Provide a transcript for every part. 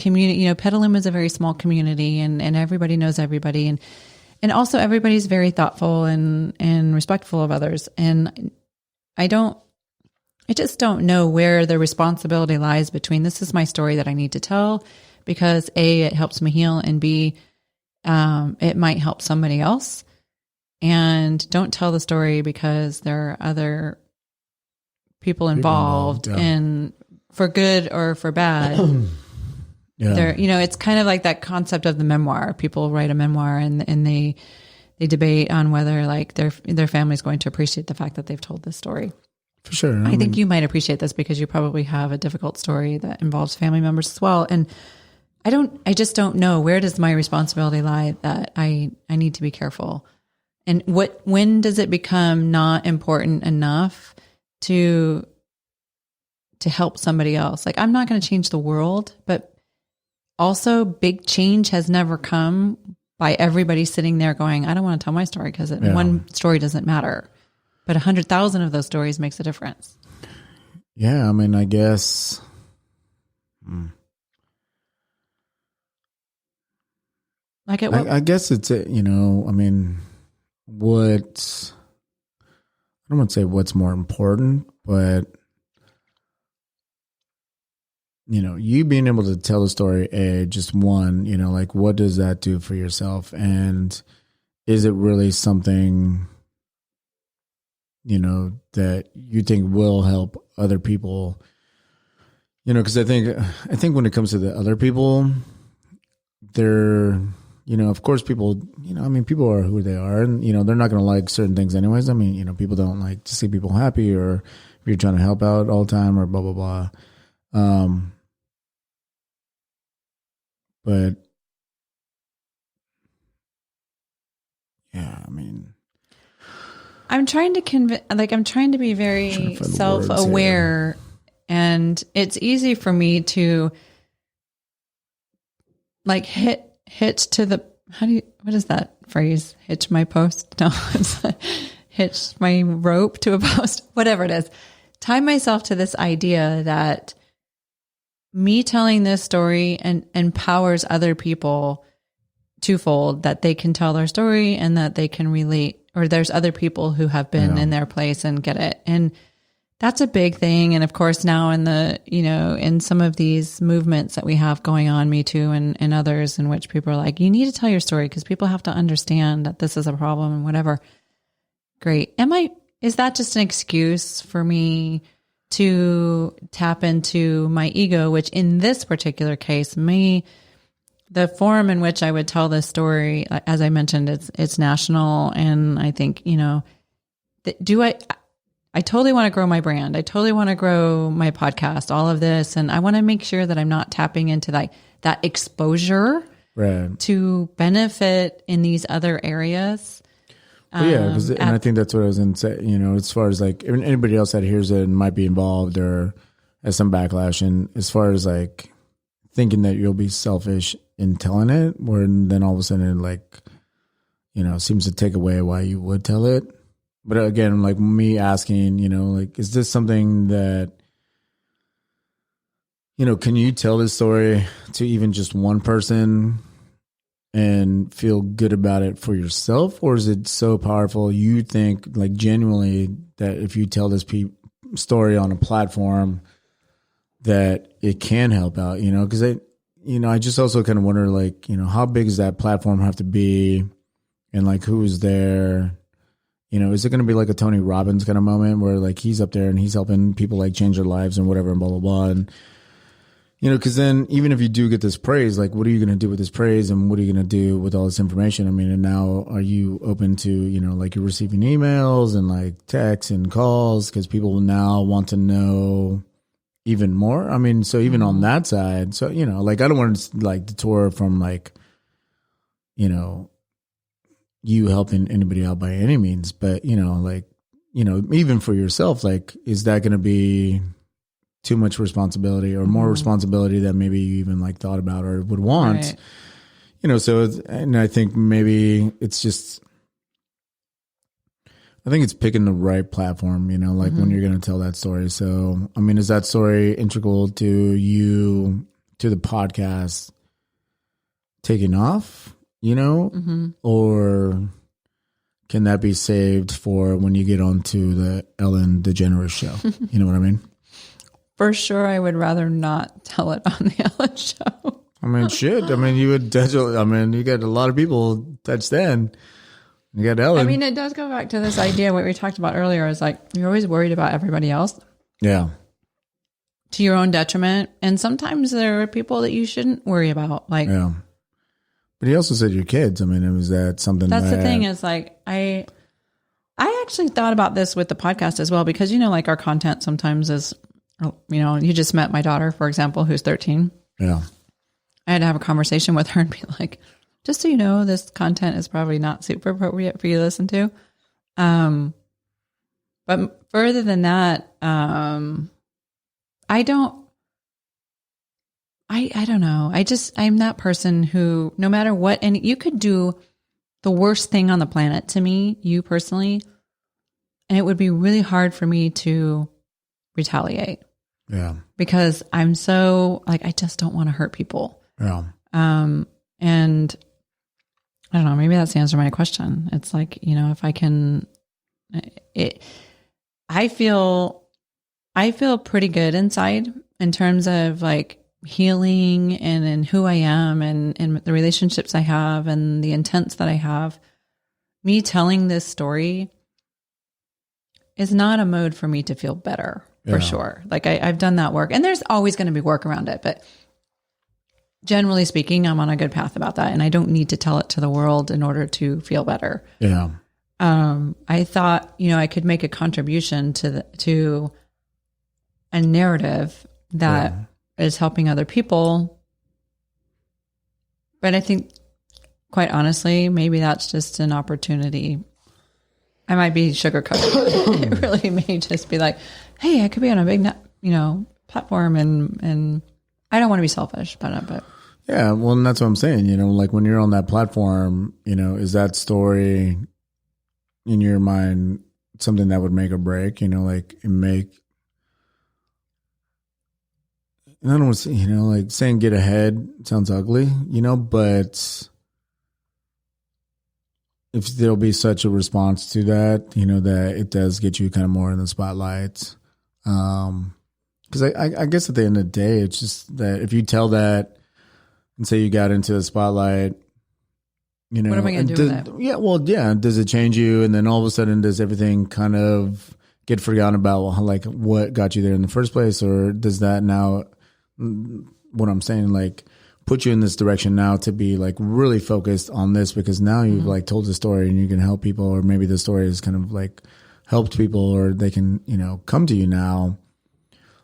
community, Petaluma is a very small community, and everybody knows everybody. And also everybody's very thoughtful and respectful of others. And I just don't know where the responsibility lies between this is my story that I need to tell because A, it helps me heal, and B, it might help somebody else. And don't tell the story because there are other people involved and for good or for bad. There, it's kind of like that concept of the memoir. People write a memoir and they debate on whether like their family's going to appreciate the fact that they've told this story. For sure. I think you might appreciate this because you probably have a difficult story that involves family members as well. And I just don't know, where does my responsibility lie that I need to be careful? And when does it become not important enough to help somebody else? Like, I'm not going to change the world, but also big change has never come by everybody sitting there going, I don't want to tell my story because one story doesn't matter. But 100,000 of those stories makes a difference. Yeah. I mean, I guess. Like I guess it's, I mean, I don't want to say what's more important, but you being able to tell the story, just one, like what does that do for yourself? And is it really something, that you think will help other people? Because I think when it comes to the other people, they're, of course people, people are who they are, and, they're not going to like certain things anyways. I mean, people don't like to see people happy, or if you're trying to help out all the time or blah, blah, blah. But yeah, I mean, I'm trying to be very self-aware, and it's easy for me to like hitch to the, what is that phrase? Hitch my post? No, it's hitch my rope to a post, whatever it is. Tie myself to this idea that me telling this story and empowers other people twofold, that they can tell their story and that they can relate, or there's other people who have been in their place and get it. And that's a big thing. And of course now in the, in some of these movements that we have going on, Me Too and others, in which people are like, you need to tell your story because people have to understand that this is a problem and whatever. Great. Is that just an excuse for me to tap into my ego, which in this particular case, the forum in which I would tell this story, as I mentioned, it's national. And I think, I totally want to grow my brand. I totally want to grow my podcast, all of this. And I want to make sure that I'm not tapping into that exposure to benefit in these other areas. Well, yeah, and I think that's what I was going to say, as far as like anybody else that hears it and might be involved or has some backlash, and as far as like thinking that you'll be selfish in telling it, where then all of a sudden it seems to take away why you would tell it. But again, like me asking, is this something that, can you tell this story to even just one person and feel good about it for yourself? Or is it so powerful you think like genuinely that if you tell this story on a platform that it can help out, because I just also kind of wonder, like, how big does that platform have to be, and like who's there? Is it going to be like a Tony Robbins kind of moment where like he's up there and he's helping people like change their lives and whatever and blah, blah, blah. And, because then even if you do get this praise, like what are you going to do with this praise, and what are you going to do with all this information? I mean, and now are you open to, like you're receiving emails and like texts and calls because people now want to know even more? I mean, so even on that side, so, like I don't want to like detour from like, you helping anybody out by any means, but even for yourself, like, is that going to be too much responsibility or more responsibility than maybe you even like thought about or would want? Right. And I think maybe it's just, I think it's picking the right platform, like when you're going to tell that story. So, I mean, is that story integral to you to the podcast taking off, or can that be saved for when you get onto the Ellen DeGeneres show? You know what I mean? For sure, I would rather not tell it on the Ellen show. I mean, shit. I mean, you would definitely, you got a lot of people touched then. You got Ellen. I mean, it does go back to this idea, what we talked about earlier, is like, you're always worried about everybody else. Yeah. To your own detriment. And sometimes there are people that you shouldn't worry about. Like, yeah. But he also said your kids. I mean, was that something that's the thing is like, I actually thought about this with the podcast as well, because, like our content sometimes is, you just met my daughter, for example, who's 13. Yeah. I had to have a conversation with her and be like, just so you know, this content is probably not super appropriate for you to listen to. But further than that, I don't know. I'm that person who, no matter what, and you could do the worst thing on the planet to me, you personally, and it would be really hard for me to retaliate. Yeah. Because I'm so, like, I just don't want to hurt people. Yeah. And I don't know, maybe that's the answer to my question. It's like, if I can, I feel pretty good inside in terms of like healing and in who I am and the relationships I have and the intents that I have. Me telling this story is not a mode for me to feel better, for sure. Like I've done that work, and there's always going to be work around it, but generally speaking, I'm on a good path about that, and I don't need to tell it to the world in order to feel better. Yeah. I thought, I could make a contribution to a narrative that is helping other people. But I think, quite honestly, maybe that's just an opportunity. I might be sugarcoating. It really may just be like, hey, I could be on a big, platform, and I don't want to be selfish about it, but. Yeah, well, and that's what I'm saying. Like when you're on that platform, is that story in your mind something that would make or break? Like I don't want to say, like saying get ahead sounds ugly, but if there'll be such a response to that, that it does get you kind of more in the spotlight. Because I guess at the end of the day, it's just that if you tell that and say you got into the spotlight, what am I going to do with that? Yeah, well, yeah. Does it change you? And then all of a sudden, does everything kind of get forgotten about, like what got you there in the first place? Or does that now, what I'm saying, like put you in this direction now to be like really focused on this, because now you've like told the story and you can help people, or maybe the story has kind of like helped people, or they can, come to you now.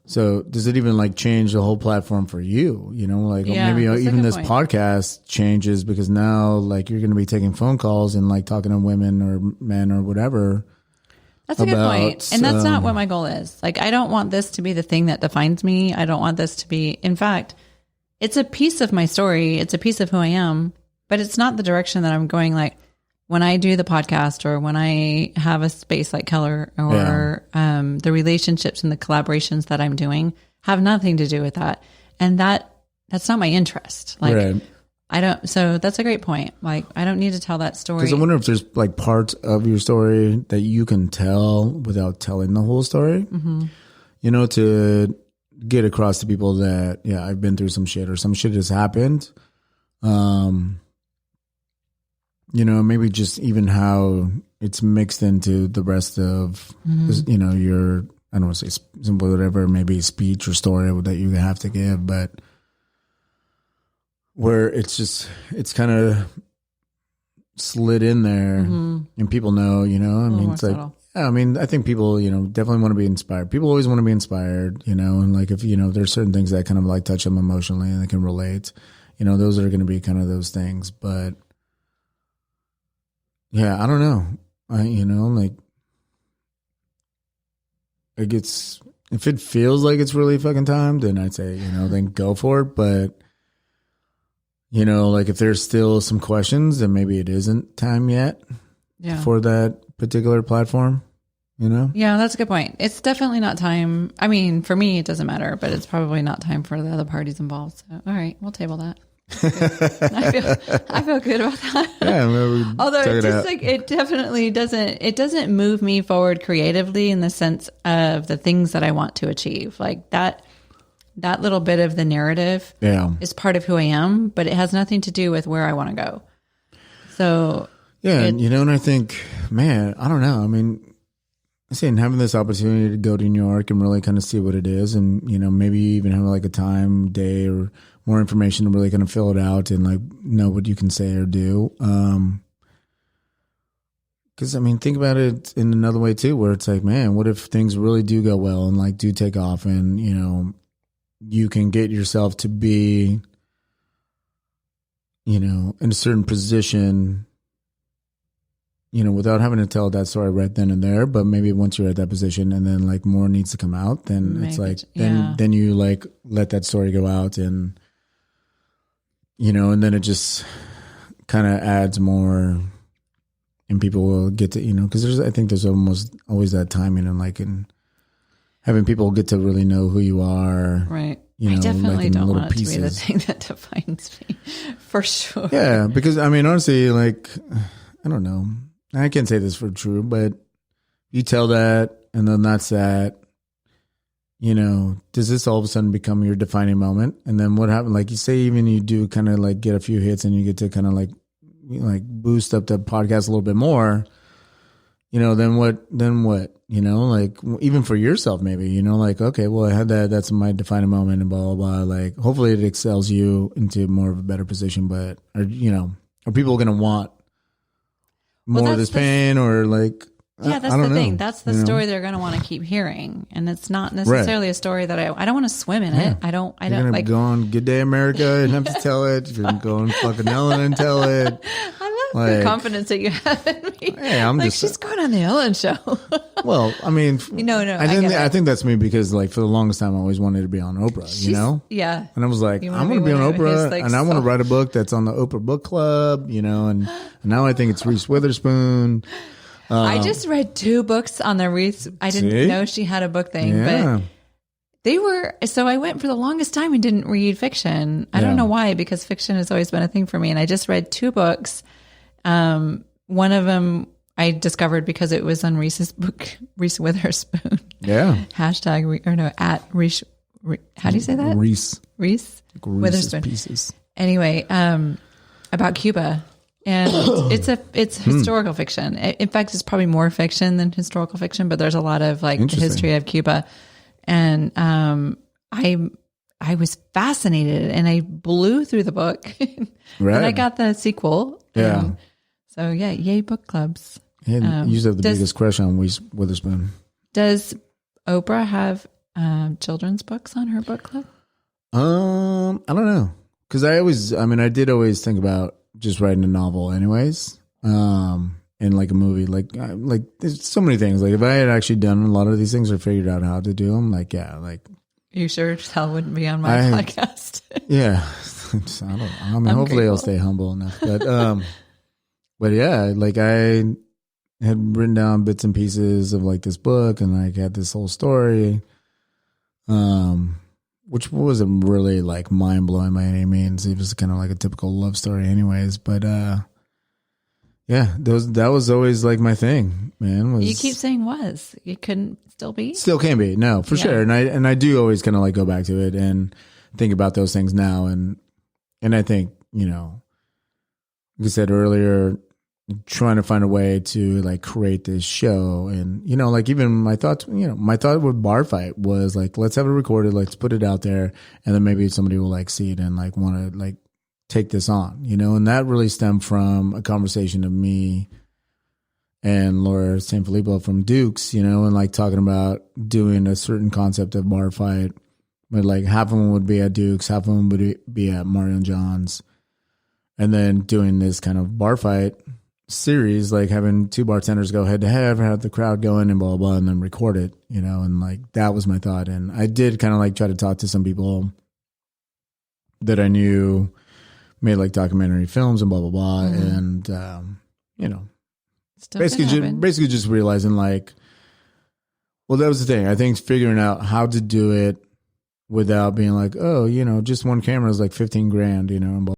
So does it even like change the whole platform for you? Maybe even this podcast changes because now like you're going to be taking phone calls and like talking to women or men or whatever. That's a good point. And that's not what my goal is. Like, I don't want this to be the thing that defines me. I don't want this to be, in fact, it's a piece of my story. It's a piece of who I am, but it's not the direction that I'm going. Like when I do the podcast or when I have a space like Keller or the relationships and the collaborations that I'm doing have nothing to do with that. And that's not my interest. Like right. I don't, so that's a great point. Like I don't need to tell that story. Because I wonder if there's like parts of your story that you can tell without telling the whole story, to get across to people that, I've been through some shit or some shit has happened. Maybe just even how it's mixed into the rest of, your, I don't want to say simple, whatever, maybe speech or story that you have to give, but where it's kind of slid in there and people know, it's like, I think people, definitely want to be inspired. People always want to be inspired, and like if, there's certain things that kind of like touch them emotionally and they can relate, those are going to be kind of those things, but yeah, I don't know. If it feels like it's really fucking time, then I'd say, then go for it. But, like if there's still some questions, then maybe it isn't time yet for that particular platform, you know? Yeah, that's a good point. It's definitely not time. I mean, for me, it doesn't matter, but it's probably not time for the other parties involved. So, all right, we'll table that. I feel good about that. Yeah, although it just like it definitely doesn't move me forward creatively in the sense of the things that I want to achieve. Like that little bit of the narrative is part of who I am, but it has nothing to do with where I want to go. So and I think, man, I don't know. I mean, I'm saying having this opportunity to go to New York and really kind of see what it is, and maybe even have like a time, day, or more information to really kind of fill it out and like know what you can say or do. Because I mean, think about it in another way too, where it's like, man, what if things really do go well and like do take off, and you can get yourself to be, in a certain position, without having to tell that story right then and there, but maybe once you're at that position and then like more needs to come out, then it's like, then you like let that story go out, and, and then it just kind of adds more, and people will get to, because I think there's almost always that timing and like in having people get to really know who you are. Right. I definitely don't want it to be the thing that defines me, for sure. Yeah, because I mean, honestly, like, I don't know. I can't say this for true, but you tell that, and then that's that. Does this all of a sudden become your defining moment? And then what happened? Like you say, even you do kind of like get a few hits, and you get to kind of like boost up the podcast a little bit more. Then what? Like even for yourself, maybe, like, okay, well, I had that. That's my defining moment, and blah, blah, blah. Like, hopefully it excels you into more of a better position, but are people going to want more of this pain, or like, yeah, that's the thing. That's the story they're going to want to keep hearing. And it's not necessarily a story that I don't want to swim in it. I don't like go on Good Day America and have to tell it. You can go on fucking Ellen and tell it. I love the confidence that you have in me. Hey, I'm like, she's going on the Ellen show. Well, I mean, no, I think that's me, because like for the longest time I always wanted to be on Oprah, Yeah. And I was like, I want to be on Oprah, and I want to write a book that's on the Oprah Book Club, and now I think it's Reese Witherspoon. I just read 2 books on the Reese. I didn't know she had a book thing, but they were, so I went for the longest time and didn't read fiction. I don't know why, because fiction has always been a thing for me. And I just read 2 books. One of them I discovered because it was on Reese's book, Reese Witherspoon. Yeah. @ Reese. How do you say that? Reese Witherspoon. Pieces. Anyway, about Cuba. And it's historical fiction. In fact, it's probably more fiction than historical fiction, but there's a lot of like the history of Cuba. And I was fascinated, and I blew through the book. Right. And I got the sequel. Yeah. So yeah, yay book clubs. And you have the biggest crush on Reese Witherspoon. Does Oprah have children's books on her book club? I don't know, because I did always think about just writing a novel anyways, and like a movie, like there's so many things. Like if I had actually done a lot of these things or figured out how to do them, like, yeah, like. You sure Sal wouldn't be on my podcast? Yeah. I don't know. I mean, hopefully I'll stay humble enough, but yeah, like I had written down bits and pieces of like this book, and like had this whole story, which wasn't really like mind blowing by any means. It was kind of like a typical love story anyways. But yeah, that was always like my thing, man. You keep saying was. It couldn't still be? Still can be. No, for sure. And I do always kind of like go back to it and think about those things now. And I think, like I said earlier, trying to find a way to like create this show, and like even my thought with Bar Fight was like, let's have it recorded, let's put it out there, and then maybe somebody will like see it and like want to like take this on, and that really stemmed from a conversation of me and Laura Sanfilippo from Dukes, and like talking about doing a certain concept of Bar Fight, but like half of them would be at Dukes, half of them would be at Mario and John's, and then doing this kind of Bar Fight series, like having 2 bartenders go head to head, have the crowd going and blah, blah, blah, and then record it, and like that was my thought. And I did kind of like try to talk to some people that I knew made like documentary films and blah, blah, blah. Mm-hmm. And, basically just realizing like Well, that was the thing. I think figuring out how to do it without being like, oh, just one camera is like 15 grand, and